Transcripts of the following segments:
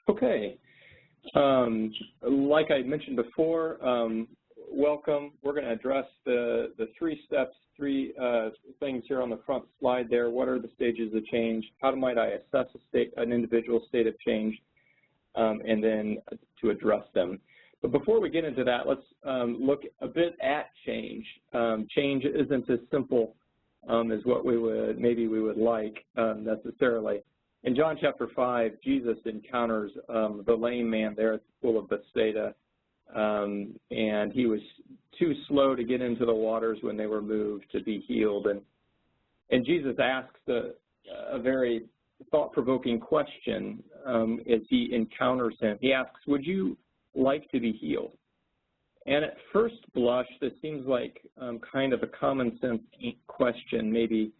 Okay. Like I mentioned before, welcome. We're going to address the three steps, three things here on the front slide there. What are the stages of change? How might I assess an individual state of change, and then to address them. But before we get into that, let's look a bit at change. Change isn't as simple as what we would like necessarily. In John chapter 5, Jesus encounters the lame man there at the pool of Bethsaida, and he was too slow to get into the waters when they were moved to be healed. And Jesus asks a very thought-provoking question as he encounters him. He asks, "Would you like to be healed?" And at first blush, this seems like kind of a common sense question, maybe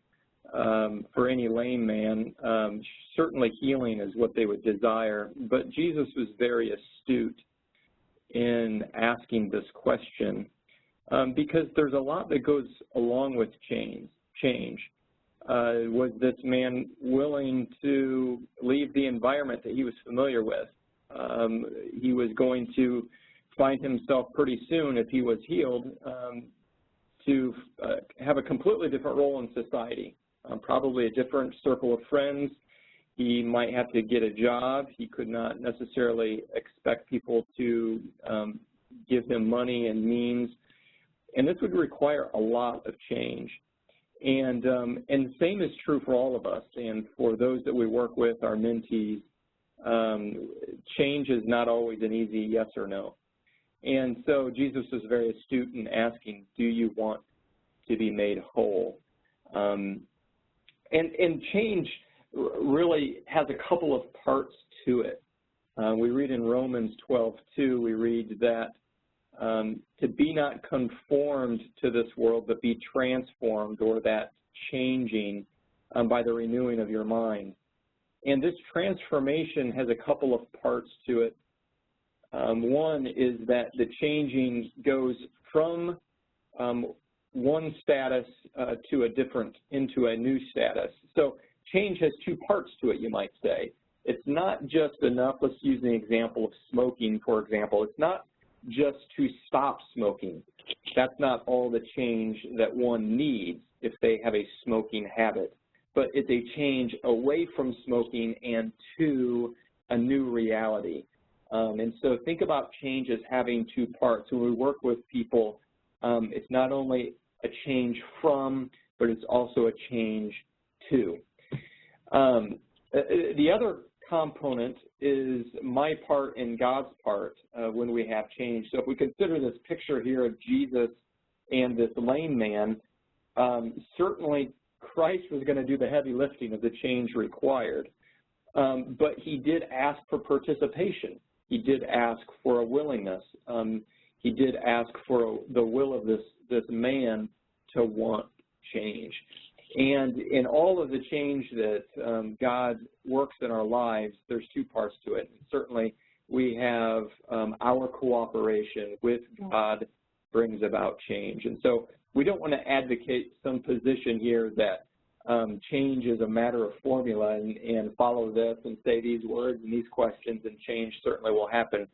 for any lame man. Certainly healing is what they would desire, but Jesus was very astute in asking this question because there's a lot that goes along with change. Was this man willing to leave the environment that he was familiar with? He was going to find himself pretty soon, if he was healed, to have a completely different role in society, probably a different circle of friends. He might have to get a job. He could not necessarily expect people to give him money and means, and this would require a lot of change. And the same is true for all of us, and for those that we work with, our mentees. Change is not always an easy yes or no. And so Jesus was very astute in asking, do you want to be made whole? And change really has a couple of parts to it. We read in Romans 12:2, we read that to be not conformed to this world, but be transformed, or that changing by the renewing of your mind. And this transformation has a couple of parts to it. One is that the changing goes from one status into a new status. So change has two parts to it, you might say. It's not just enough, let's use an example of smoking, for example. It's not just to stop smoking. That's not all the change that one needs if they have a smoking habit. But it's a change away from smoking and to a new reality. And so think about change as having two parts. When we work with people, it's not only a change from, but it's also a change to. The other component is my part and God's part when we have change. So if we consider this picture here of Jesus and this lame man, certainly Christ was going to do the heavy lifting of the change required, but he did ask for participation. He did ask for a willingness. He did ask for the will of this man to want change. And in all of the change that God works in our lives, there's two parts to it. Certainly, we have our cooperation with God brings about change. And so we don't want to advocate some position here that change is a matter of formula and follow this and say these words and these questions and change certainly will happen.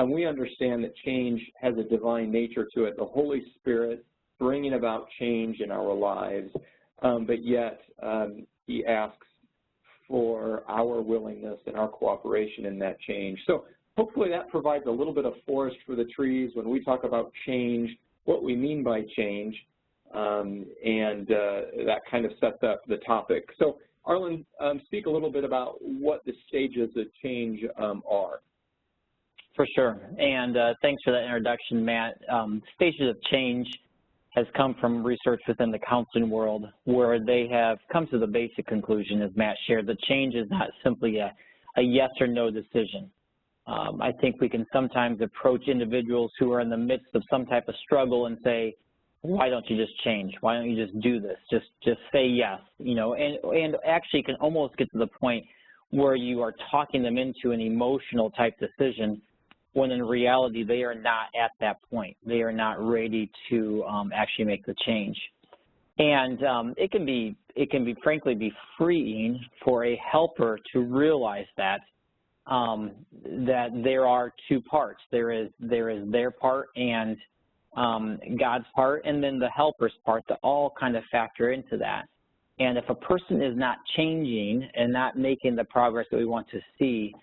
We understand that change has a divine nature to it, the Holy Spirit bringing about change in our lives, but yet he asks for our willingness and our cooperation in that change. So hopefully that provides a little bit of forest for the trees when we talk about change, what we mean by change, and that kind of sets up the topic. So Arlen, speak a little bit about what the stages of change are. For sure, and thanks for that introduction, Matt. Stages of change has come from research within the counseling world where they have come to the basic conclusion, as Matt shared, that change is not simply a yes or no decision. I think we can sometimes approach individuals who are in the midst of some type of struggle and say, why don't you just change? Why don't you just do this? Just say yes, you know, and actually can almost get to the point where you are talking them into an emotional type decision when in reality they are not at that point. They are not ready to actually make the change. And it can be frankly be freeing for a helper to realize that that there are two parts. There is their part and God's part, and then the helper's part that all kind of factor into that. And if a person is not changing and not making the progress that we want to see,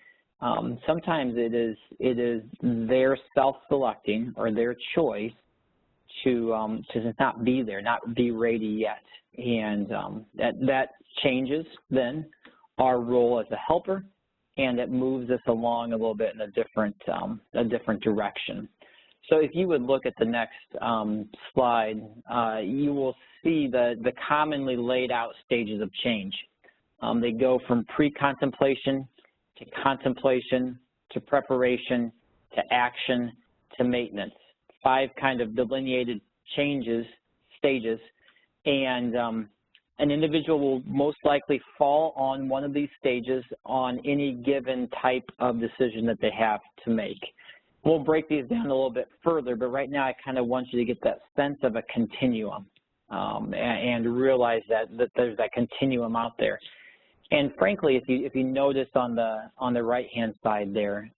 sometimes it is their self-selecting or their choice to just not be there, not be ready yet. And that changes then our role as a helper, and it moves us along a little bit in a different direction. So if you would look at the next slide, you will see the commonly laid out stages of change. They go from pre-contemplation to contemplation to preparation to action to maintenance. 5 kind of delineated stages, and an individual will most likely fall on one of these stages on any given type of decision that they have to make. We'll break these down a little bit further, but right now I kind of want you to get that sense of a continuum and realize that there's that continuum out there. And frankly, if you notice on the right-hand side there,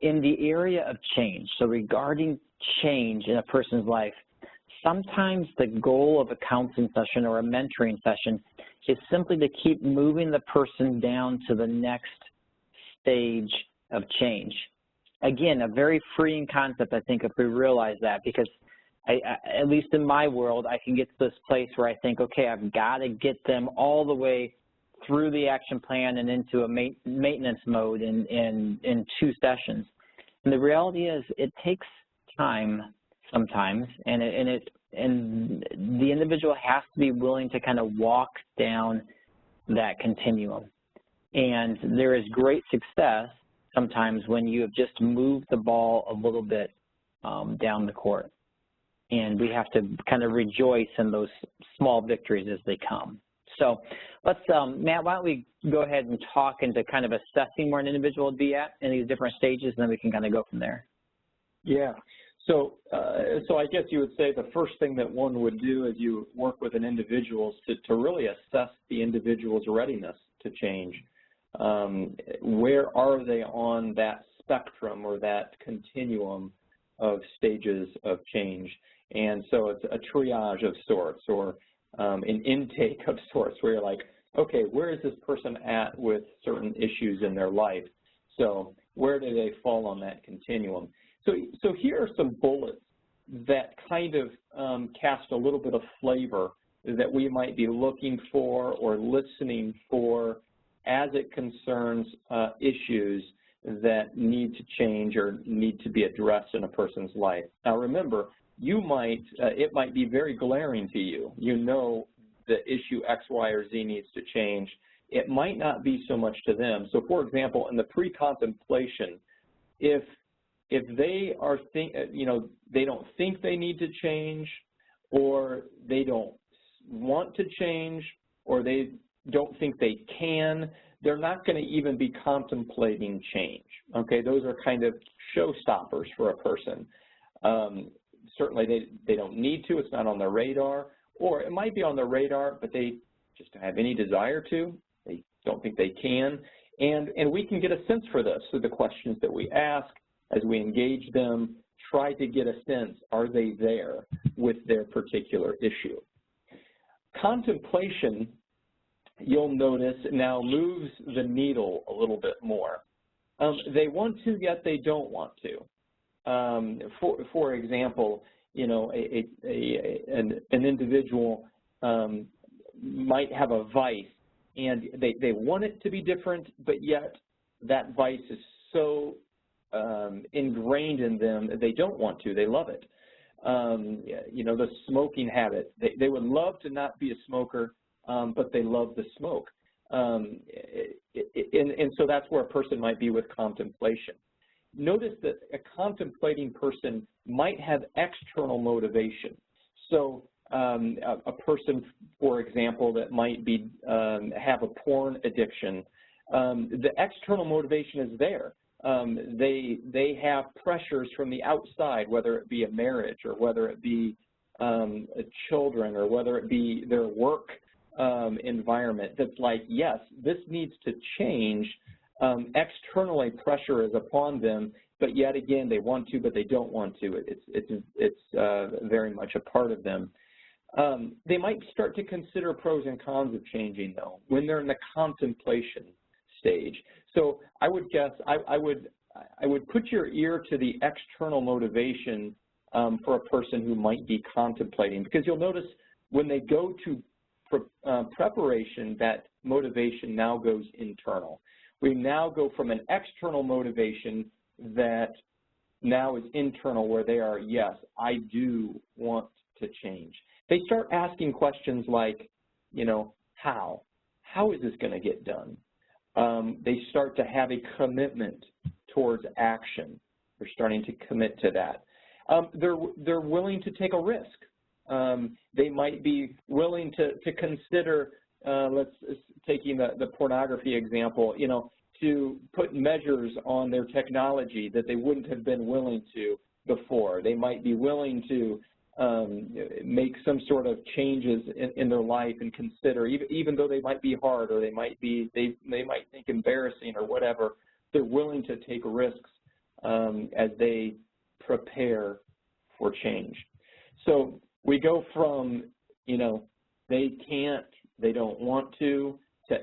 in the area of change, so regarding change in a person's life, sometimes the goal of a counseling session or a mentoring session is simply to keep moving the person down to the next stage of change. Again, a very freeing concept, I think, if we realize that, because at least in my world, I can get to this place where I think, okay, I've got to get them all the way through the action plan and into a maintenance mode in 2 sessions. And the reality is it takes time sometimes, and the individual has to be willing to kind of walk down that continuum. And there is great success sometimes when you have just moved the ball a little bit down the court. And we have to kind of rejoice in those small victories as they come. So let's, Matt, why don't we go ahead and talk into kind of assessing where an individual would be at in these different stages, and then we can kind of go from there. Yeah. So I guess you would say the first thing that one would do as you work with an individual is to really assess the individual's readiness to change. Where are they on that spectrum or that continuum of stages of change? And so it's a triage of sorts, or an intake of sorts, where you're like, okay, where is this person at with certain issues in their life? So where do they fall on that continuum? So here are some bullets that kind of cast a little bit of flavor that we might be looking for or listening for as it concerns issues that need to change or need to be addressed in a person's life. Now remember, it might be very glaring to you. You know the issue X, Y, or Z needs to change. It might not be so much to them. So for example, in the pre-contemplation, if they are they don't think they need to change, or they don't want to change, or they don't think they can, they're not going to even be contemplating change. Okay, those are kind of showstoppers for a person. Certainly they don't need to, it's not on their radar, or it might be on their radar, but they just don't have any desire to, they don't think they can, and we can get a sense for this through the questions that we ask. As we engage them, try to get a sense, are they there with their particular issue? Contemplation, you'll notice, now moves the needle a little bit more. They want to, yet they don't want to. For example, an individual might have a vice, and they want it to be different, but yet that vice is so ingrained in them that they don't want to. They love it. The smoking habit. They would love to not be a smoker, but they love the smoke. And so that's where a person might be with contemplation. Notice that a contemplating person might have external motivation. So a person, for example, that might be have a porn addiction, the external motivation is there. They have pressures from the outside, whether it be a marriage or whether it be children or whether it be their work environment, that's like, yes, this needs to change, Externally, pressure is upon them, but yet again, they want to, but they don't want to. It's very much a part of them. They might start to consider pros and cons of changing, though, when they're in the contemplation stage. So I would guess, I would put your ear to the external motivation for a person who might be contemplating, because you'll notice when they go to preparation, that motivation now goes internal. We now go from an external motivation that now is internal, where they are, yes, I do want to change. They start asking questions like, you know, how? How is this going to get done? They start to have a commitment towards action. They're starting to commit to that. They're willing to take a risk. They might be willing to consider, taking the pornography example, you know, to put measures on their technology that they wouldn't have been willing to before. They might be willing to make some sort of changes in their life and consider, even though they might be hard, or they might think embarrassing or whatever, they're willing to take risks as they prepare for change. So we go from, you know, they can't, they don't want to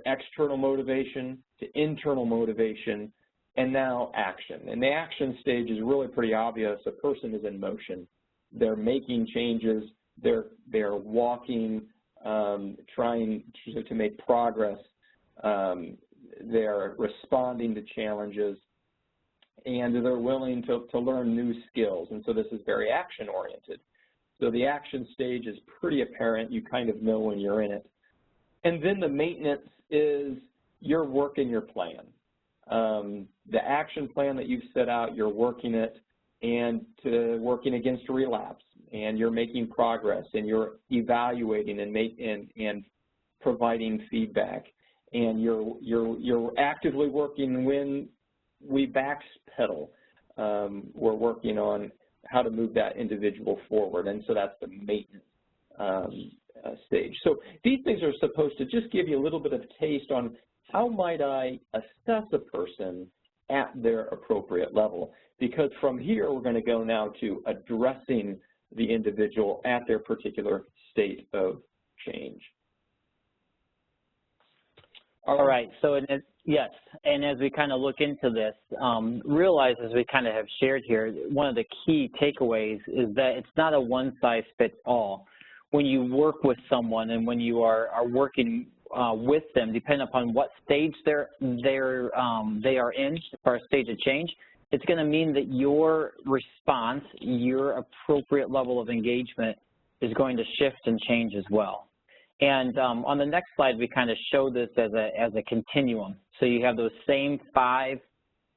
external motivation, to internal motivation, and now action. And the action stage is really pretty obvious. A person is in motion. They're making changes. They're walking, trying to make progress. They're responding to challenges, and they're willing to learn new skills. And so this is very action-oriented. So the action stage is pretty apparent. You kind of know when you're in it. And then the maintenance is you're working your plan. The action plan that you've set out, you're working it, and working against a relapse, and you're making progress, and you're evaluating and providing feedback, and you're actively working when we backpedal. We're working on how to move that individual forward, and so that's the maintenance stage. So these things are supposed to just give you a little bit of taste on how might I assess a person at their appropriate level, because from here we're going to go now to addressing the individual at their particular state of change. All right, so yes, and as we kind of look into this, realize, as we kind of have shared here, one of the key takeaways is that it's not a one-size-fits-all. When you work with someone and when you are working with them, depending upon what stage they are in, as far as stage of change, it's going to mean that your response, your appropriate level of engagement is going to shift and change as well. And on the next slide, we kind of show this as a continuum. So you have those same 5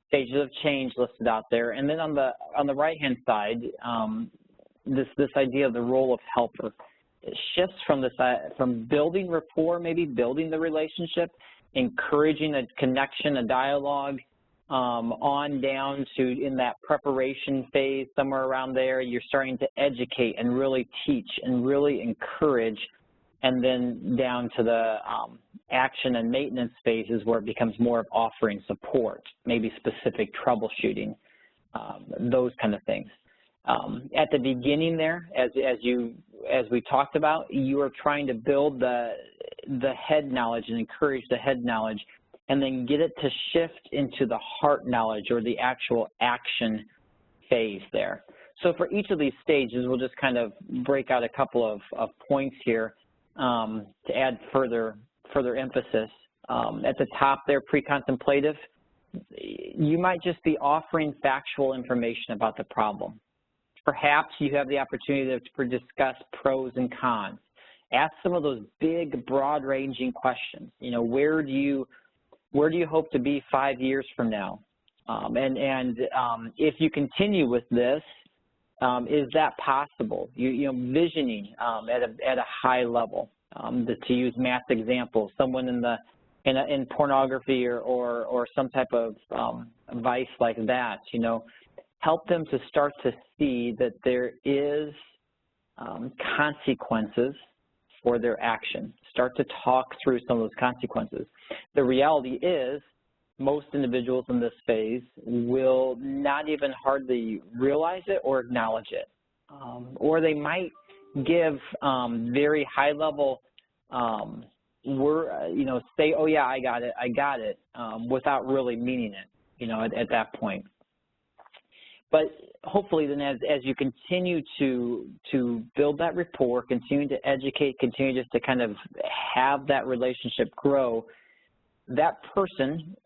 stages of change listed out there, and then on the right-hand side, this idea of the role of helper. It shifts from building rapport, maybe building the relationship, encouraging a connection, a dialogue, on down to, in that preparation phase, somewhere around there, you're starting to educate and really teach and really encourage, and then down to the action and maintenance phases where it becomes more of offering support, maybe specific troubleshooting, those kind of things. At the beginning there, as we talked about, you are trying to build the head knowledge and encourage the head knowledge, and then get it to shift into the heart knowledge, or the actual action phase there. So for each of these stages, we'll just kind of break out a couple of points here to add further emphasis. At the top there, pre-contemplative, you might just be offering factual information about the problem. Perhaps you have the opportunity to discuss pros and cons. Ask some of those big, broad-ranging questions. You know, where do you hope to be 5 years from now? If you continue with this, is that possible? You know, visioning at a high level. To use Matt's example, someone in pornography or some type of vice like that, you know, help them to start to see that there is consequences for their action. Start to talk through some of those consequences. The reality is most individuals in this phase will not even hardly realize it or acknowledge it. Or they might give very high-level, say, oh, yeah, I got it, without really meaning it, at that point. But hopefully then as you continue to build that rapport, continue to educate, continue just to kind of have that relationship grow, that person,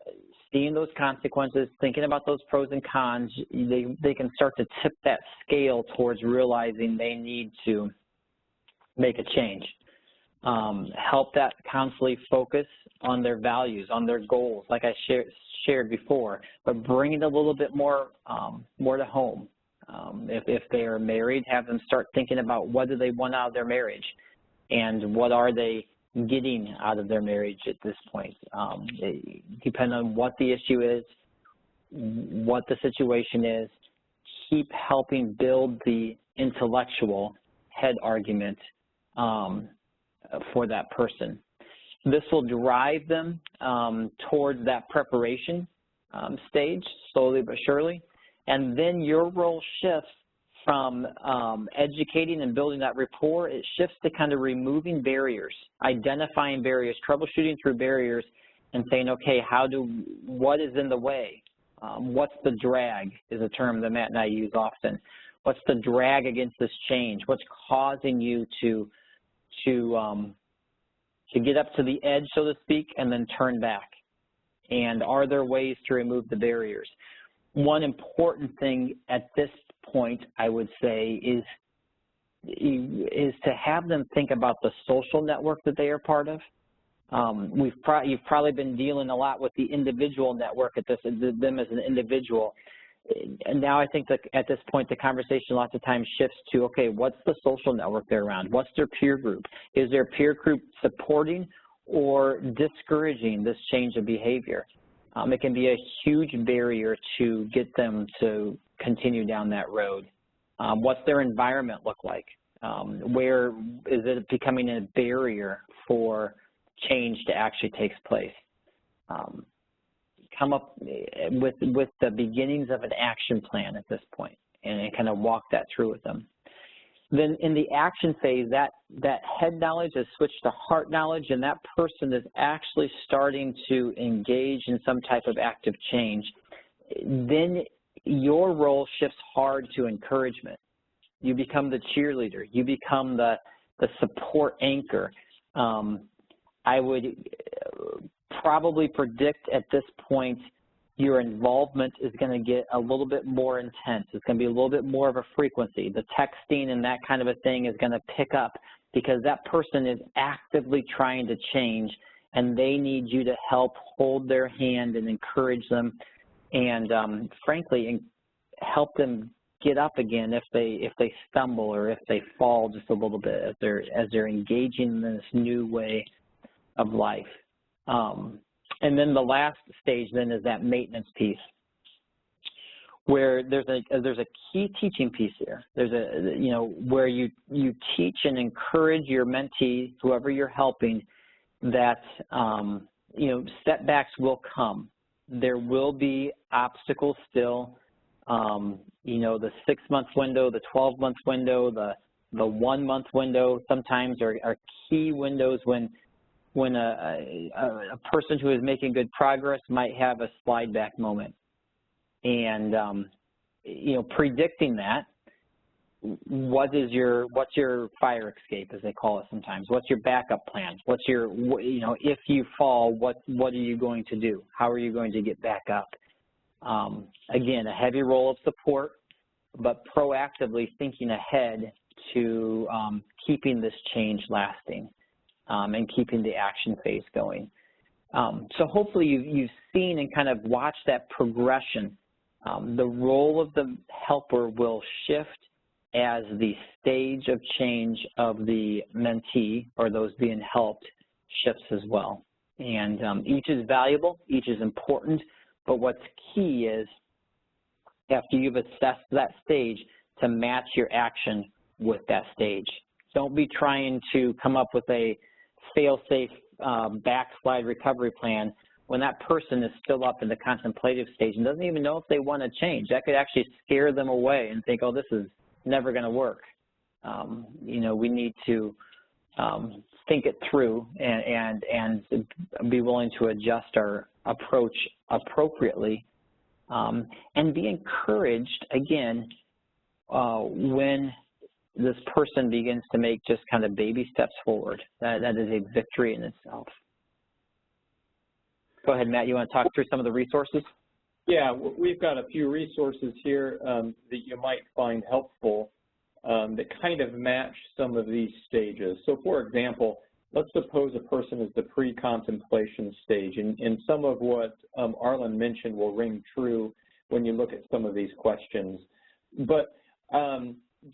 seeing those consequences, thinking about those pros and cons, they can start to tip that scale towards realizing they need to make a change. Help that constantly focus on their values, on their goals, like I shared before, but bring it a little bit more to home. If they are married, have them start thinking about what do they want out of their marriage and what are they getting out of their marriage at this point. Depending on what the issue is, what the situation is, keep helping build the intellectual head argument for that person. This will drive them towards that preparation stage, slowly but surely, and then your role shifts from educating and building that rapport. It shifts to kind of removing barriers, identifying barriers, troubleshooting through barriers, and saying, okay, what is in the way? What's the drag is a term that Matt and I use often. What's the drag against this change? What's causing you to get up to the edge, so to speak, and then turn back? And are there ways to remove the barriers? One important thing at this point, I would say, is to have them think about the social network that they are part of. You've probably been dealing a lot with the individual network at them as an individual. And now I think that at this point the conversation lots of times shifts to, okay, what's the social network they're around? What's their peer group? Is their peer group supporting or discouraging this change of behavior? It can be a huge barrier to get them to continue down that road. What's their environment look like? Where is it becoming a barrier for change to actually take place? Come up with the beginnings of an action plan at this point and kind of walk that through with them. Then in the action phase, that head knowledge is switched to heart knowledge, and that person is actually starting to engage in some type of active change. Then your role shifts hard to encouragement. You become the cheerleader. You become the support anchor. I would probably predict at this point your involvement is going to get a little bit more intense. It's going to be a little bit more of a frequency. The texting and that kind of a thing is going to pick up because that person is actively trying to change, and they need you to help hold their hand and encourage them and, frankly, help them get up again if they stumble or if they fall just a little bit as they're engaging in this new way of life. And then the last stage then is that maintenance piece, where there's a key teaching piece here. There's where you teach and encourage your mentee, whoever you're helping, that setbacks will come. There will be obstacles still. The 6-month window, the 12-month window, the 1-month window sometimes are key windows when a person who is making good progress might have a slide back moment. And, predicting that, what's your fire escape, as they call it sometimes? What's your backup plan? What's your, if you fall, what are you going to do? How are you going to get back up? Again, a heavy role of support, but proactively thinking ahead to keeping this change lasting. And keeping the action phase going. So hopefully you've seen and kind of watched that progression. The role of the helper will shift as the stage of change of the mentee or those being helped shifts as well. And each is valuable, each is important, but what's key is after you've assessed that stage to match your action with that stage. Don't be trying to come up with a fail-safe backslide recovery plan when that person is still up in the contemplative stage and doesn't even know if they want to change. That could actually scare them away and think, oh, this is never going to work. You know, we need to think it through and be willing to adjust our approach appropriately, and be encouraged, again, when this person begins to make just kind of baby steps forward. That is a victory in itself. Go ahead, Matt. You want to talk through some of the resources? Yeah, we've got a few resources here that you might find helpful that kind of match some of these stages. So, for example, let's suppose a person is the pre-contemplation stage, and some of what Arlen mentioned will ring true when you look at some of these questions. But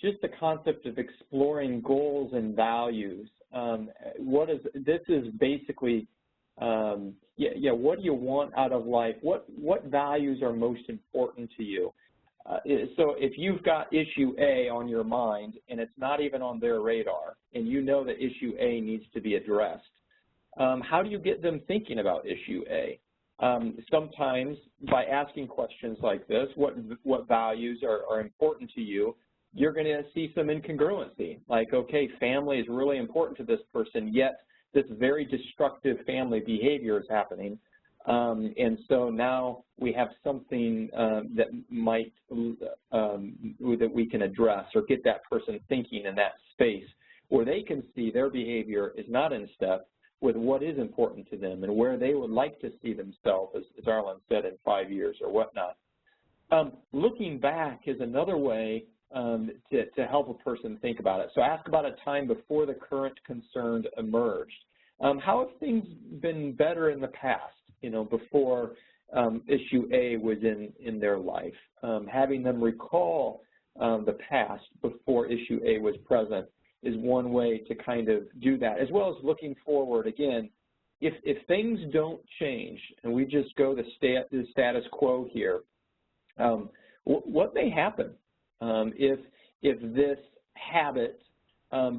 just the concept of exploring goals and values. This is basically, what do you want out of life? What values are most important to you? So if you've got issue A on your mind and it's not even on their radar, and you know that issue A needs to be addressed, how do you get them thinking about issue A? Sometimes by asking questions like this, what values are important to you, you're going to see some incongruency. Like, okay, family is really important to this person, yet this very destructive family behavior is happening. And so now we have something that might, that we can address or get that person thinking in that space where they can see their behavior is not in step with what is important to them and where they would like to see themselves, as Arlen said, in 5 years or whatnot. Looking back is another way to help a person think about it. So ask about a time before the current concern emerged. How have things been better in the past, you know, before issue A was in their life? Having them recall the past before issue A was present is one way to kind of do that, as well as looking forward. Again, if things don't change and we just go the status quo here, what may happen if this habit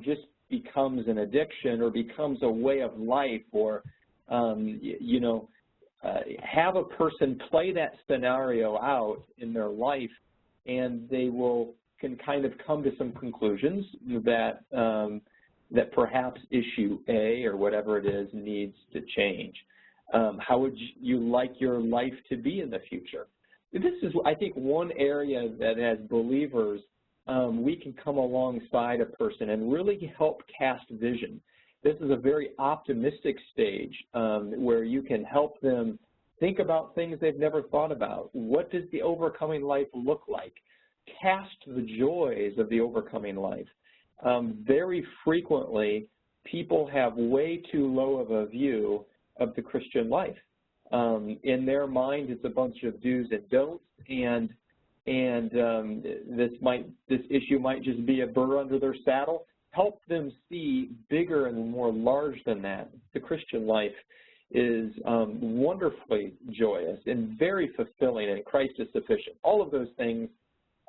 just becomes an addiction or becomes a way of life, or you know, have a person play that scenario out in their life, and they can kind of come to some conclusions that that perhaps issue A or whatever it is needs to change. How would you like your life to be in the future? This is, I think, one area that as believers we can come alongside a person and really help cast vision. This is a very optimistic stage where you can help them think about things they've never thought about. What does the overcoming life look like? Cast the joys of the overcoming life. Very frequently, people have way too low of a view of the Christian life. In their mind, it's a bunch of do's and don'ts, and this issue might just be a burr under their saddle. Help them see bigger and more large than that. The Christian life is wonderfully joyous and very fulfilling, and Christ is sufficient. All of those things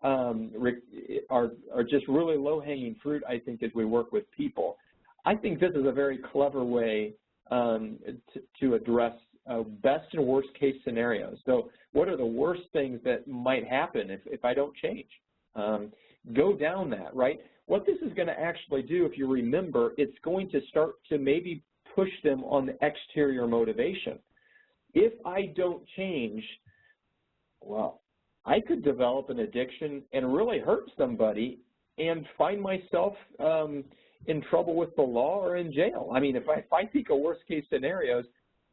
are just really low-hanging fruit, I think, as we work with people. I think this is a very clever way to address best and worst case scenarios. So what are the worst things that might happen if I don't change? Go down that, right? What this is going to actually do, if you remember, it's going to start to maybe push them on the exterior motivation. If I don't change, well, I could develop an addiction and really hurt somebody and find myself in trouble with the law or in jail. I mean, if I think of worst case scenarios,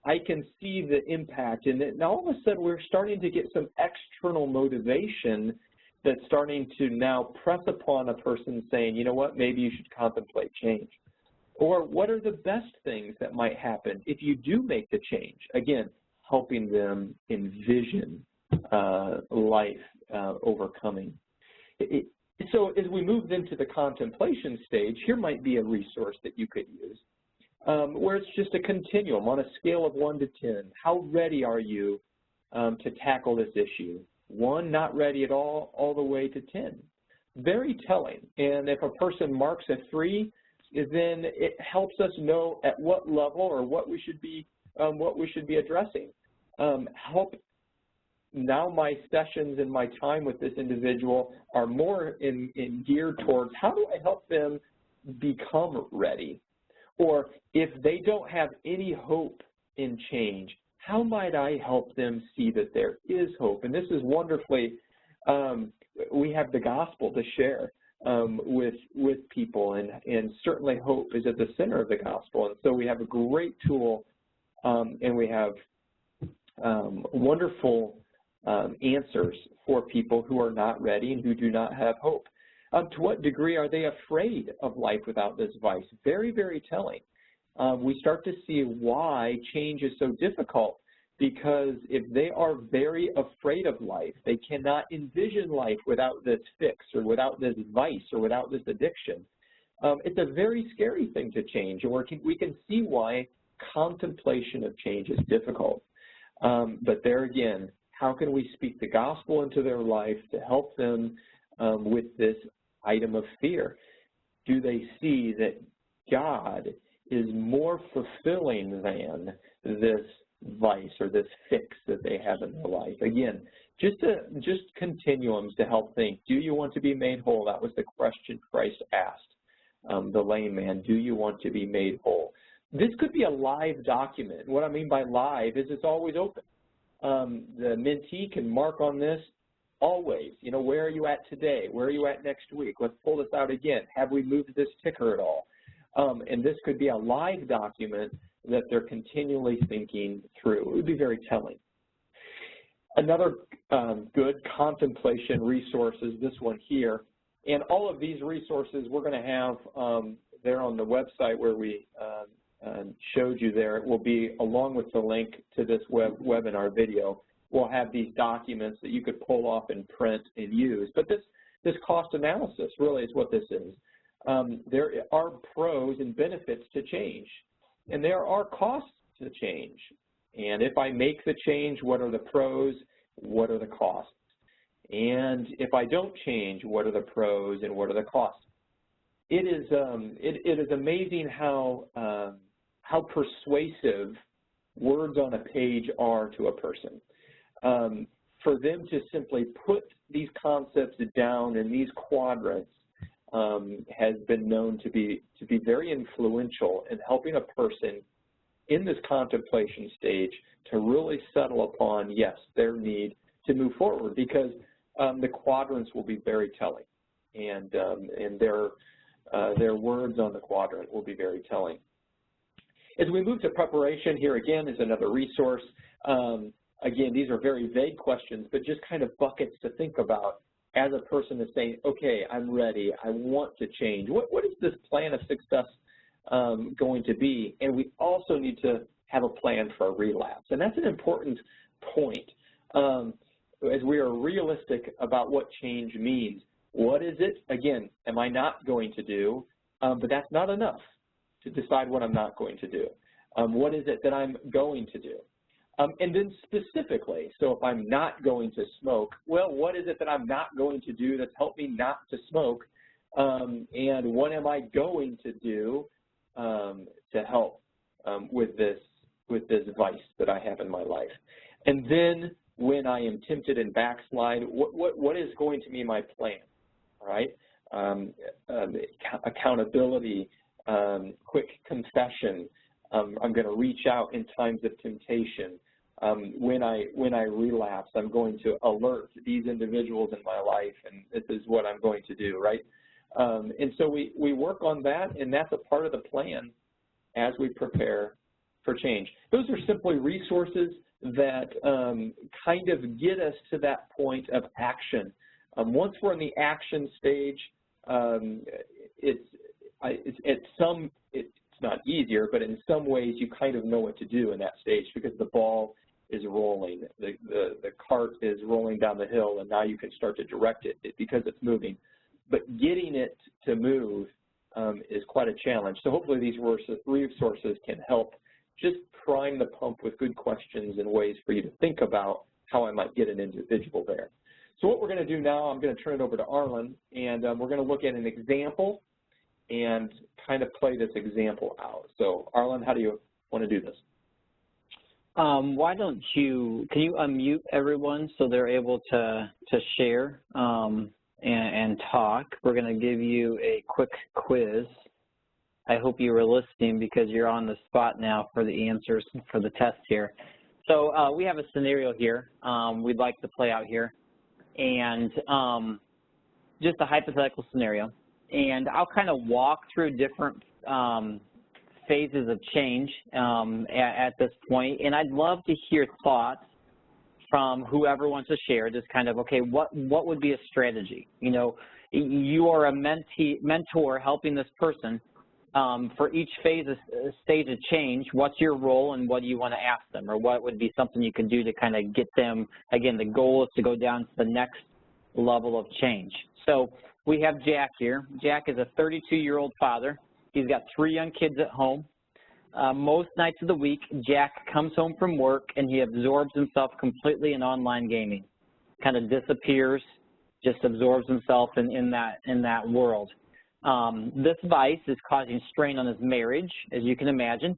I can see the impact. And now all of a sudden we're starting to get some external motivation that's starting to now press upon a person saying, you know what, maybe you should contemplate change. Or what are the best things that might happen if you do make the change? Again, helping them envision life overcoming. So as we move into the contemplation stage, here might be a resource that you could use where it's just a continuum on a scale of 1 to 10. How ready are you to tackle this issue? 1, not ready at all the way to 10. Very telling. And if a person marks a 3, then it helps us know at what level or what we should be addressing. help. Now my sessions and my time with this individual are more geared towards how do I help them become ready? Or if they don't have any hope in change, how might I help them see that there is hope? And this is wonderfully, we have the gospel to share with people, and certainly hope is at the center of the gospel. And so we have a great tool, and we have wonderful answers for people who are not ready and who do not have hope. To what degree are they afraid of life without this vice? Very, very telling. We start to see why change is so difficult, because if they are very afraid of life, they cannot envision life without this fix or without this vice or without this addiction. It's a very scary thing to change, and we can see why contemplation of change is difficult. But there again, how can we speak the gospel into their life to help them with this item of fear? Do they see that God is more fulfilling than this vice or this fix that they have in their life? Again, just continuums to help think. Do you want to be made whole? That was the question Christ asked the lame man. Do you want to be made whole? This could be a live document. What I mean by live is it's always open. The mentee can mark on this always. You know, where are you at today? Where are you at next week? Let's pull this out again. Have we moved this ticker at all? And this could be a live document that they're continually thinking through. It would be very telling. Another good contemplation resource is this one here. And all of these resources we're going to have there on the website where we showed you there. It will be along with the link to this webinar video. We'll have these documents that you could pull off and print and use. But this cost analysis really is what this is. There are pros and benefits to change, and there are costs to change. And if I make the change, what are the pros? What are the costs? And if I don't change, what are the pros and what are the costs? It is amazing how persuasive words on a page are to a person. For them to simply put these concepts down in these quadrants has been known to be very influential in helping a person in this contemplation stage to really settle upon, yes, their need to move forward, because the quadrants will be very telling, and their words on the quadrant will be very telling. As we move to preparation, here again is another resource. Again, these are very vague questions, but just kind of buckets to think about as a person is saying, okay, I'm ready, I want to change. What is this plan of success going to be? And we also need to have a plan for a relapse. And that's an important point. As we are realistic about what change means, what is it, again, am I not going to do? But that's not enough to decide what I'm not going to do. What is it that I'm going to do? And then specifically, so if I'm not going to smoke, well, what is it that I'm not going to do that's helped me not to smoke? And what am I going to do to help with this vice that I have in my life? And then when I am tempted and backslide, what is going to be my plan, all right? Accountability, quick confession. I'm going to reach out in times of temptation. When I relapse, I'm going to alert these individuals in my life, and this is what I'm going to do, right? And so we work on that, and that's a part of the plan as we prepare for change. Those are simply resources that kind of get us to that point of action. Once we're in the action stage, it's not easier, but in some ways you kind of know what to do in that stage because the ball is rolling, the cart is rolling down the hill, and now you can start to direct it because it's moving. But getting it to move is quite a challenge. So hopefully these resources can help just prime the pump with good questions and ways for you to think about how I might get an individual there. So what we're going to do now, I'm going to turn it over to Arlen, and we're going to look at an example and kind of play this example out. So Arlen, how do you want to do this? Why don't you, can you unmute everyone so they're able to share and talk? We're going to give you a quick quiz. I hope you were listening because you're on the spot now for the answers for the test here. So we have a scenario here we'd like to play out here, and just a hypothetical scenario. And I'll kind of walk through different phases of change at this point, and I'd love to hear thoughts from whoever wants to share. Just kind of, okay, what would be a strategy? You know, you are a mentor helping this person for each stage of change. What's your role, and what do you want to ask them, or what would be something you can do to kind of get them? Again, the goal is to go down to the next level of change. So we have Jack here. Jack is a 32-year-old father. He's got 3 young kids at home. Most nights of the week, Jack comes home from work and he absorbs himself completely in online gaming. Kind of disappears, just absorbs himself in that world. This vice is causing strain on his marriage, as you can imagine,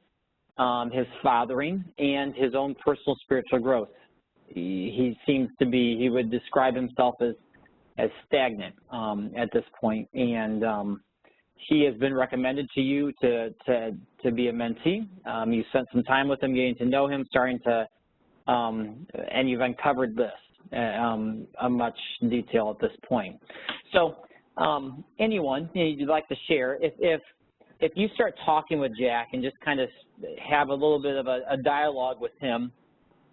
his fathering, and his own personal spiritual growth. He seems to be, he would describe himself as stagnant at this point, and he has been recommended to you to be a mentee. You spent some time with him, getting to know him, starting to, and you've uncovered this a much detail at this point. So anyone you'd like to share, if you start talking with Jack and just kind of have a little bit of a dialogue with him,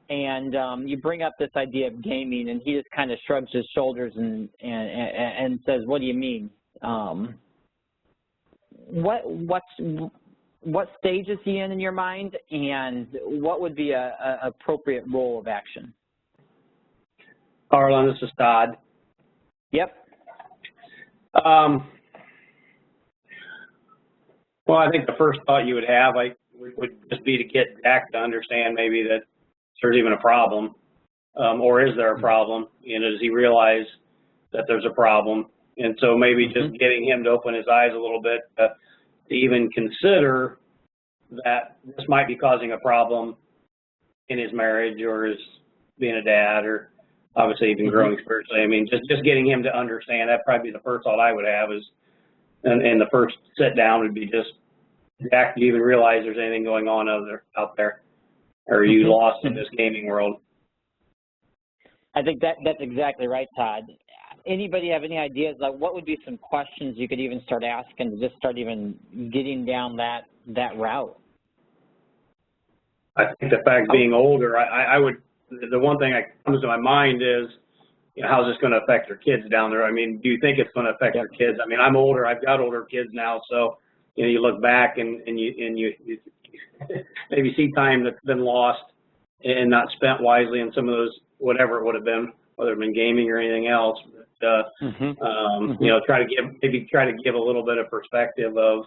and you bring up this idea of gaming, and he just kind of shrugs his shoulders and says, "What do you mean?" What stage is he in your mind, and what would be a appropriate role of action? Harlan, this is Todd. Yep. Well, I think the first thought you would have would just be to get Jack to understand maybe that there's even a problem, or is there a problem? And does he realize that there's a problem? And so maybe just getting him to open his eyes a little bit to even consider that this might be causing a problem in his marriage, or his being a dad, or obviously even growing spiritually. I mean, just getting him to understand, that'd probably be the first thought I would have is, and the first sit down would be just, Jack, do you even realize there's anything going on out there? Or are you lost in this gaming world? I think that's exactly right, Todd. Anybody have any ideas, like what would be some questions you could even start asking to just start even getting down that route? I think the fact being older, I would, the one thing that comes to my mind is, you know, how's this going to affect your kids down there? I mean, do you think it's going to affect your kids? I mean, I'm older, I've got older kids now, so, you know, you look back and you maybe see time that's been lost and not spent wisely in some of those, whatever it would have been, whether it been gaming or anything else. But, you know, try to give a little bit of perspective of,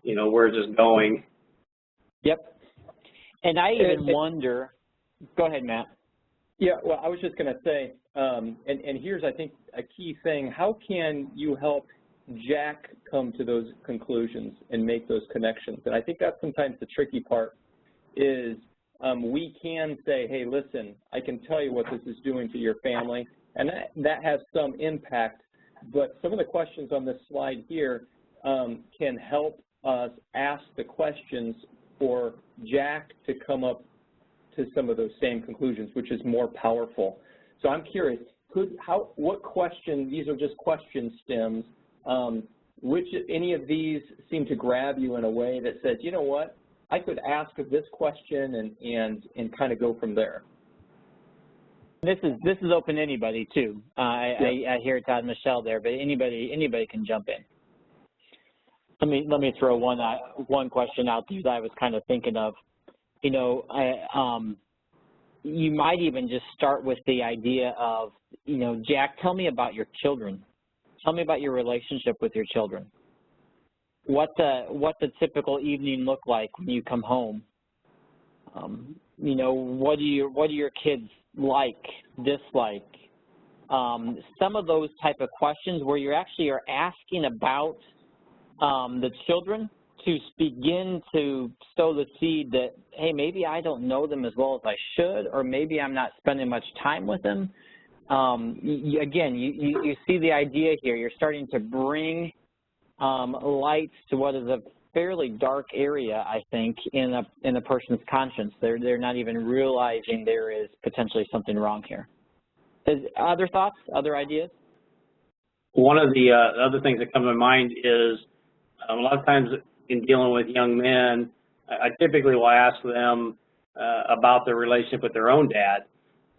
you know, where's this going. Yep. And I even wonder, go ahead, Matt. Yeah, well, I was just going to say, and here's, I think, a key thing. How can you help Jack come to those conclusions and make those connections? And I think that's sometimes the tricky part is we can say, hey, listen, I can tell you what this is doing to your family, and that has some impact, but some of the questions on this slide here can help us ask the questions for Jack to come up to some of those same conclusions, which is more powerful. So I'm curious, what question, these are just question stems, which any of these seem to grab you in a way that says, you know what, I could ask this question and kind of go from there. This is open to anybody too. I hear Todd and Michelle there, but anybody can jump in. Let me throw one question out there that I was kind of thinking of. You know, you might even just start with the idea of, you know, Jack, tell me about your children. Tell me about your relationship with your children. What the typical evening look like when you come home? You know, what do your kids like, dislike? Some of those type of questions where you actually are asking about the children to begin to sow the seed that, hey, maybe I don't know them as well as I should, or maybe I'm not spending much time with them. Again, you see the idea here. You're starting to bring lights to what is a fairly dark area, I think, in a person's conscience. They're not even realizing there is potentially something wrong here. Other thoughts, other ideas? One of the other things that come to mind is a lot of times in dealing with young men, I typically will ask them about their relationship with their own dad,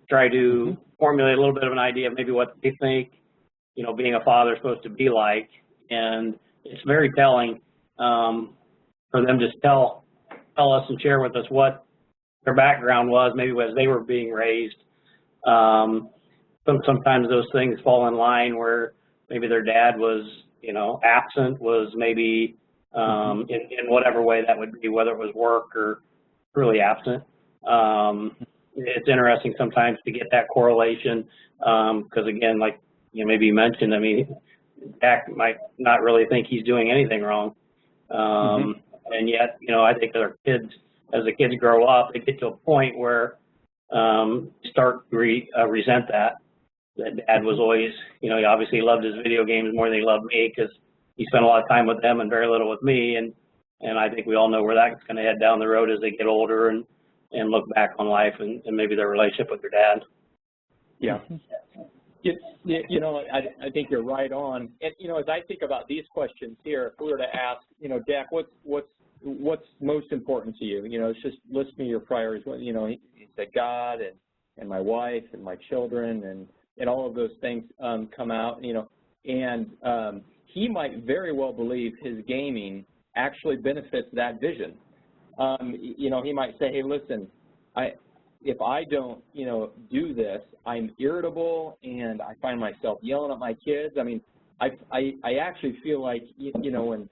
try to formulate a little bit of an idea of maybe what they think, you know, being a father is supposed to be like. And it's very telling for them to tell us and share with us what their background was, maybe as they were being raised. Sometimes those things fall in line where maybe their dad was, you know, absent, was maybe in whatever way that would be, whether it was work or really absent. It's interesting sometimes to get that correlation because, again, like maybe you mentioned, I mean, Dak might not really think he's doing anything wrong. And yet, you know, I think our kids, as the kids grow up, they get to a point where start to resent that Dad was always, you know, he obviously loved his video games more than he loved me because he spent a lot of time with them and very little with me. And I think we all know where that's going to head down the road as they get older and look back on life and maybe their relationship with their dad. Yeah. You know, I think you're right on. And, you know, as I think about these questions here, if we were to ask, you know, Dak, what's most important to you? You know, it's just list me your priorities. You know, he said God and my wife and my children and all of those things come out, you know, and he might very well believe his gaming actually benefits that vision. You know, he might say, hey, listen, if I don't, you know, do this, I'm irritable and I find myself yelling at my kids. I mean, I actually feel like, you know, when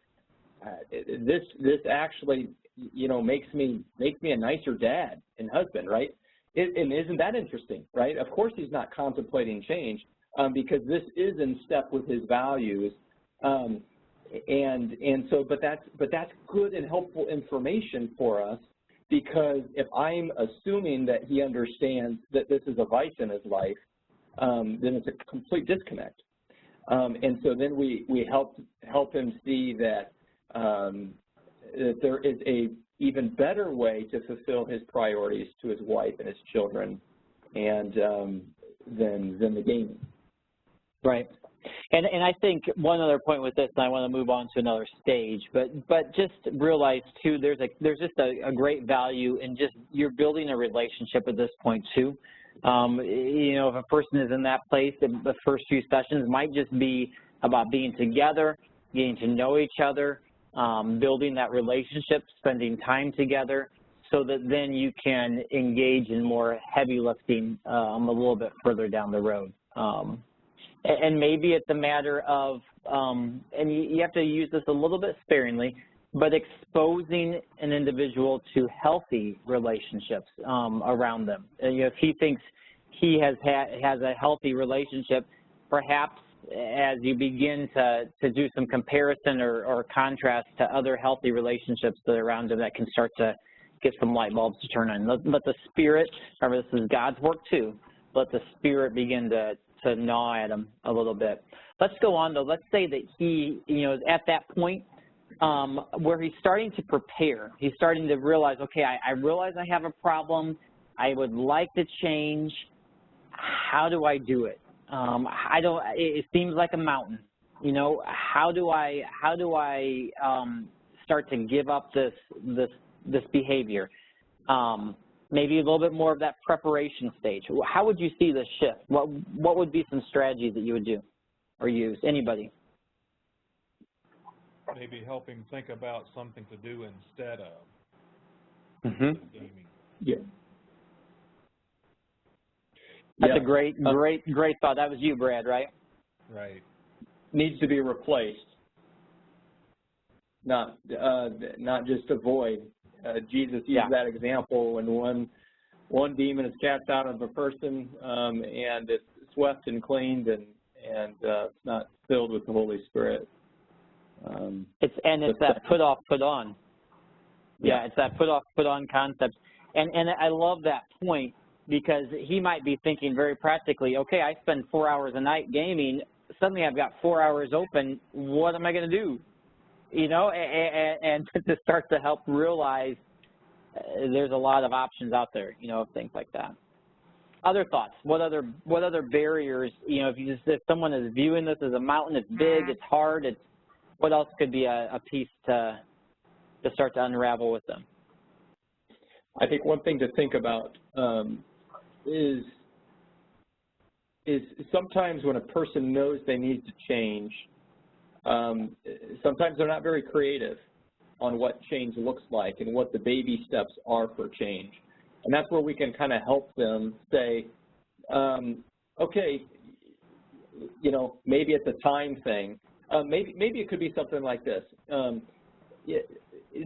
this actually, you know, makes me a nicer dad and husband, right? And isn't that interesting, right? Of course he's not contemplating change because this is in step with his values. And so, but that's good and helpful information for us, because if I'm assuming that he understands that this is a vice in his life, then it's a complete disconnect. And so then we help him see that, that there is a even better way to fulfill his priorities to his wife and his children, and than the gaming. Right. And I think one other point with this, and I want to move on to another stage, but just realize too, there's just a great value in just you're building a relationship at this point too. You know, if a person is in that place, the first few sessions might just be about being together, getting to know each other, building that relationship, spending time together, so that then you can engage in more heavy lifting a little bit further down the road. And maybe it's a matter of, and you have to use this a little bit sparingly, but exposing an individual to healthy relationships around them. You know, if he thinks he has a healthy relationship, perhaps as you begin to do some comparison or contrast to other healthy relationships that are around him, that can start to get some light bulbs to turn on. Let the Spirit, remember this is God's work too, let the Spirit begin to gnaw at him a little bit. Let's go on though. Let's say that he, you know, at that point where he's starting to prepare, he's starting to realize, okay, I realize I have a problem. I would like to change. How do I do it? It seems like a mountain, you know. How do I start to give up this behavior? Maybe a little bit more of that preparation stage. How would you see this shift? What would be some strategies that you would do or use? Anybody? Maybe help him think about something to do instead of gaming. Yeah. That's a great thought. That was you, Brad, right? Right. Needs to be replaced, not just avoid. Jesus used that example when one demon is cast out of a person and it's swept and cleaned and it's not filled with the Holy Spirit. It's that put off, put on. Yeah, it's that put off, put on concept. And I love that point, because he might be thinking very practically, okay, I spend 4 hours a night gaming, suddenly I've got 4 hours open, what am I going to do? You know, and to start to help realize there's a lot of options out there, you know, of things like that. Other thoughts? What other barriers, you know, if someone is viewing this as a mountain, it's big, it's hard, what else could be a piece to start to unravel with them? I think one thing to think about is sometimes when a person knows they need to change, sometimes they're not very creative on what change looks like and what the baby steps are for change. And that's where we can kind of help them say, okay, you know, maybe it's a time thing. Maybe it could be something like this.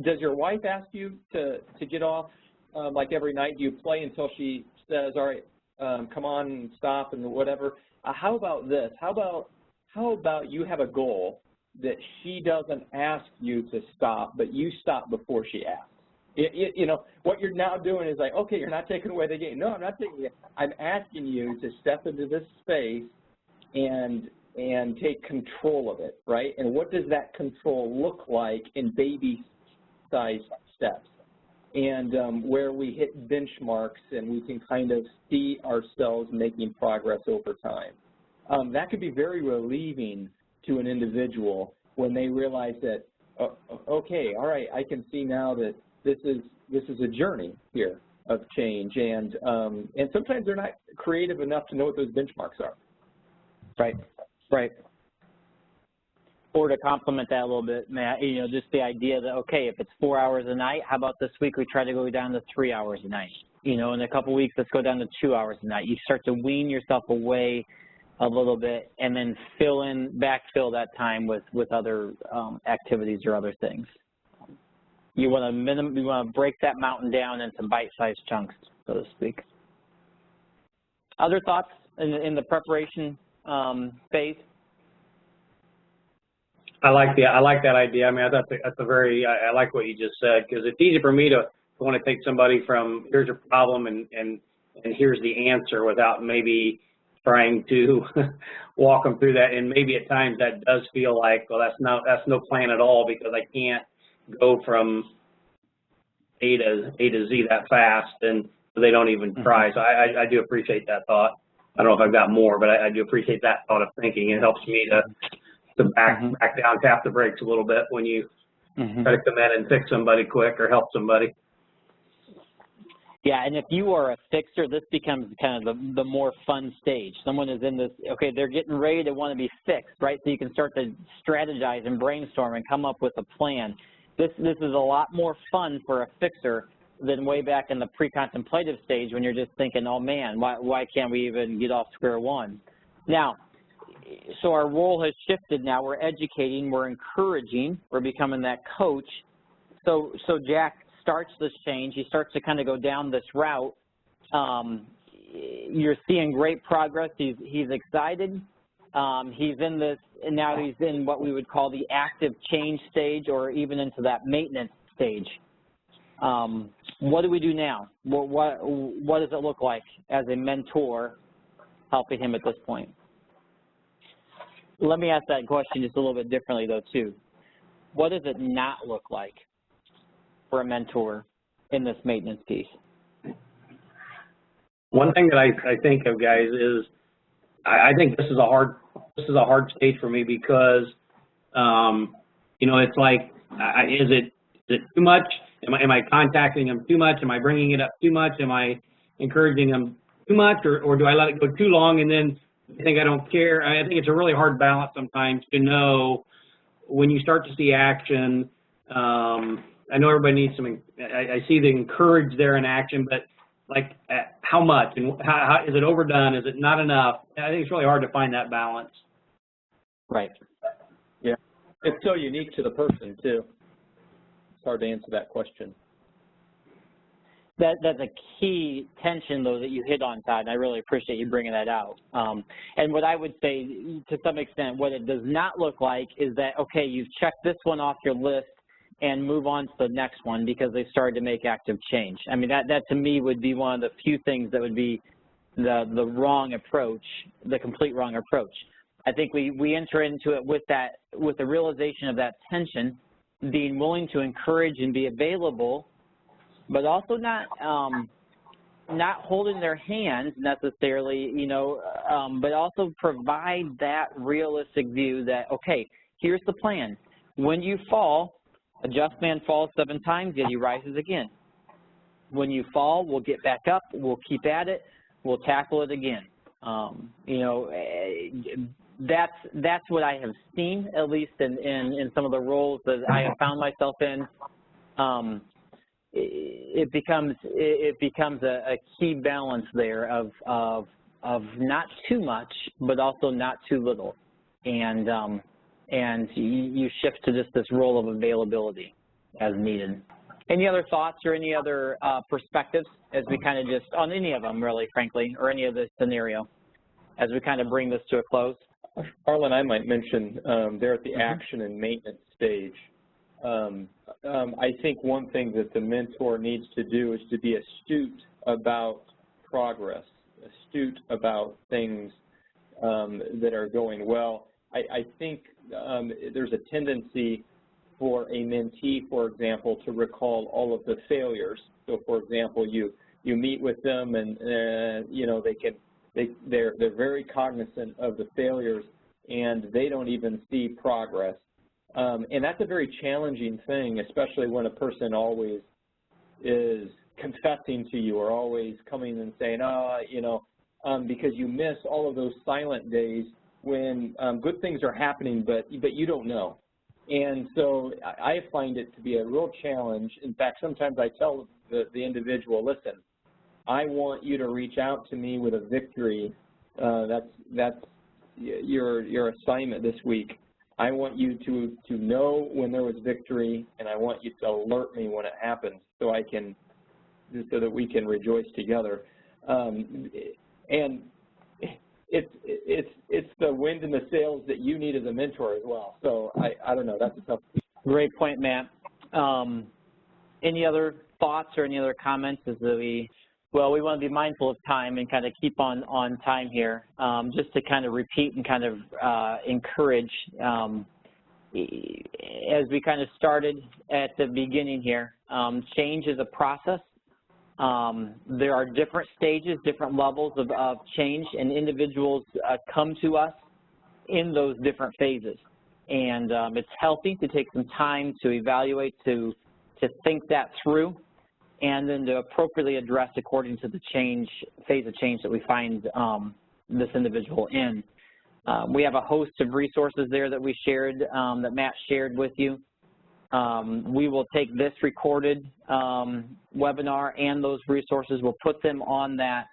Does your wife ask you to get off like every night? Do you play until she says, all right, come on and stop and whatever? How about this? How about you have a goal that she doesn't ask you to stop, but you stop before she asks? You know, what you're now doing is like, okay, you're not taking away the game. No, I'm not taking it. I'm asking you to step into this space and take control of it, right? And what does that control look like in baby-sized steps? And where we hit benchmarks and we can kind of see ourselves making progress over time. That could be very relieving to an individual when they realize that, okay, all right, I can see now that this is a journey here of change, and sometimes they're not creative enough to know what those benchmarks are. Right, right. Or to complement that a little bit, Matt, you know, just the idea that, okay, if it's 4 hours a night, how about this week we try to go down to 3 hours a night? You know, in a couple weeks, let's go down to 2 hours a night. You start to wean yourself away a little bit and then backfill that time with other activities or other things. You want to break that mountain down into bite-sized chunks, so to speak. Other thoughts in the preparation phase? I like that idea. I mean, I like what you just said, because it's easy for me to want to take somebody from here's your problem and here's the answer without maybe trying to walk them through that. And maybe at times that does feel like, well, that's no plan at all, because I can't go from A to Z that fast, and they don't even try. So I do appreciate that thought. I don't know if I've got more, but I do appreciate that thought of thinking. It helps me to back down, tap the brakes a little bit when you try to come in and fix somebody quick or help somebody. Yeah, and if you are a fixer, this becomes kind of the more fun stage. Someone is in this, okay, they're getting ready to want to be fixed, right? So you can start to strategize and brainstorm and come up with a plan. This is a lot more fun for a fixer than way back in the pre-contemplative stage when you're just thinking, oh man, why can't we even get off square one? Now, so our role has shifted now. We're educating, we're encouraging, we're becoming that coach. So Jack starts this change. He starts to kind of go down this route. You're seeing great progress. He's excited. He's in this, and now he's in what we would call the active change stage, or even into that maintenance stage. What do we do now? What does it look like as a mentor helping him at this point? Let me ask that question just a little bit differently, though, too. What does it not look like for a mentor in this maintenance piece? One thing that I think of, guys, is I think this is a hard stage for me, because you know, it's like, is it too much? Am I contacting them too much? Am I bringing it up too much? Am I encouraging them too much, or do I let it go too long and then I think I don't care? I think it's a really hard balance sometimes to know when you start to see action. I know everybody needs some, I see the encourage there in action, but like how much, and how is it overdone? Is it not enough? I think it's really hard to find that balance. Right. Yeah. It's so unique to the person, too. It's hard to answer that question. That's a key tension, though, that you hit on, Todd, and I really appreciate you bringing that out. And what I would say, to some extent, what it does not look like is that, okay, you've checked this one off your list and move on to the next one because they've started to make active change. I mean, that to me would be one of the few things that would be the wrong approach, the complete wrong approach. I think we enter into it with the realization of that tension, being willing to encourage and be available, but also not holding their hands necessarily, you know, but also provide that realistic view that, okay, here's the plan. When you fall, a just man falls 7 times, yet he rises again. When you fall, we'll get back up, we'll keep at it, we'll tackle it again. You know, that's what I have seen, at least in some of the roles that I have found myself in. It becomes a key balance there of not too much, but also not too little, and you shift to just this role of availability as needed. Any other thoughts or any other perspectives as we kind of just on any of them, really, frankly, or any of the scenario as we kind of bring this to a close? Arlen, I might mention there at the action and maintenance stage. I think one thing that the mentor needs to do is to be astute about progress, astute about things that are going well. I think there's a tendency for a mentee, for example, to recall all of the failures. So, for example, you meet with them, and you know, they're very cognizant of the failures, and they don't even see progress. And that's a very challenging thing, especially when a person always is confessing to you or always coming and saying, you know, because you miss all of those silent days when good things are happening, but you don't know. And so I find it to be a real challenge. In fact, sometimes I tell the individual, listen, I want you to reach out to me with a victory. That's your assignment this week. I want you to know when there was victory, and I want you to alert me when it happens, so that we can rejoice together. And it's the wind in the sails that you need as a mentor as well. So I don't know. That's a tough. Great point, Matt. Any other thoughts or any other comments as we want to be mindful of time and kind of keep on time here, just to kind of repeat and kind of encourage, as we kind of started at the beginning here, change is a process. There are different stages, different levels of change, and individuals come to us in those different phases. And it's healthy to take some time to evaluate, to think that through, and then to appropriately address according to the phase of change that we find this individual in. We have a host of resources there that we shared, that Matt shared with you. We will take this recorded webinar and those resources, we'll put them on that